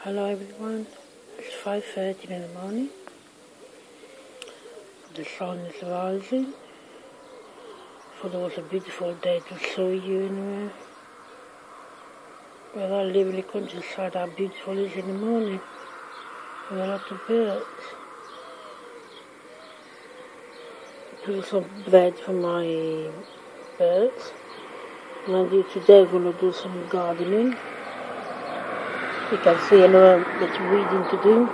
Hello everyone, it's 5:30 in the morning. The sun is rising. Thought it was a beautiful day to show you anyway. Where I live in the countryside, how beautiful it is in the morning. With a lot of birds. Put some bread for my birds. And today I'm going to do some gardening. You can see another bit of weeding to do.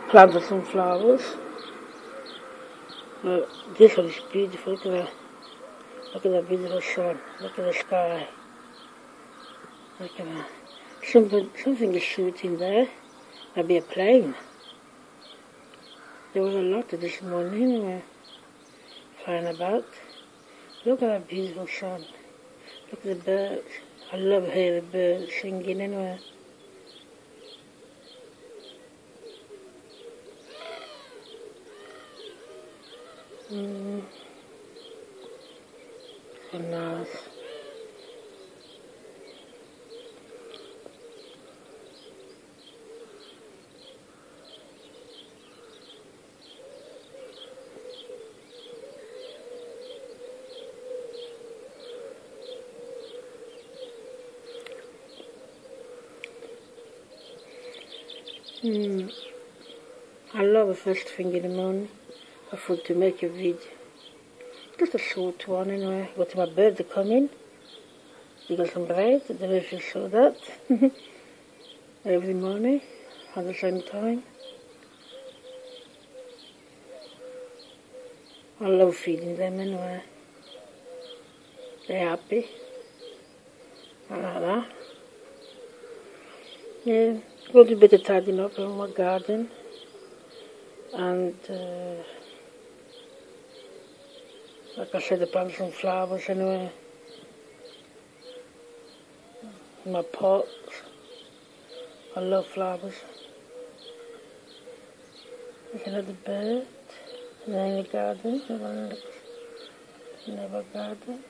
Planted some flowers. But this one is beautiful. Look at that beautiful sun. Look at the sky. Look at that. Something is shooting there. Maybe a plane. There was a lot of this morning flying about. Look at that beautiful sun. Look at the birds. I love hearing birds singing anyway. So nice. I love the first thing in the morning. I thought to make a video. Just a short one anyway. Got my bird to come in. They got some bread. I don't know if you saw that. Every morning at the same time. I love feeding them anyway. They're happy. I like that. Yeah, got a bit of tidying up in my garden. And like I said, I planted some flowers anyway. My pots. I love flowers. There's another bird. And then in the garden. Another garden.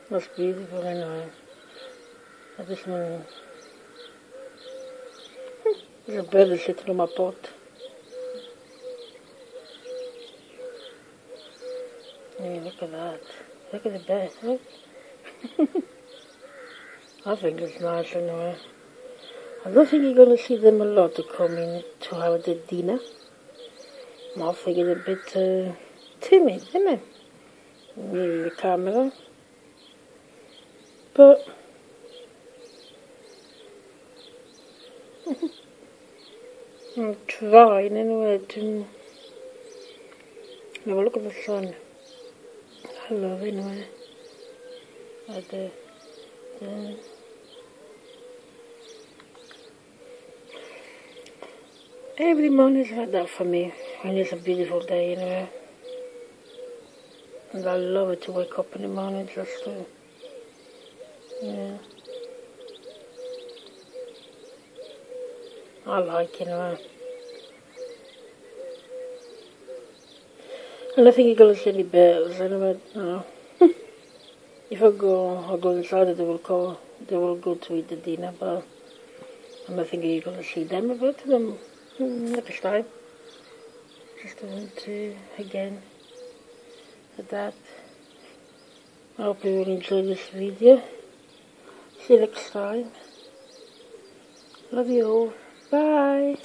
That's beautiful anyway. I just want there's a bird sitting on my pot. Yeah, look at that. Look at the bird, look. I think it's nice anyway. I don't think you're going to see them a lot to come in to have the dinner. I think it's a bit timid, isn't it? Maybe the camera. But I'm trying anyway to have a look at the sun. I love it anyway. Right there. Yeah. Every morning is like that for me. And it's a beautiful day anyway. And I love it to wake up in the morning just to, yeah. I like it anyway. And I think you're going to see any birds anyway. No. If I go inside, they will go to eat the dinner, but I'm not thinking you're going to see them. I'll go to them next time. Just want to, again, at that. I hope you will enjoy this video. See you next time. Love you all. Bye.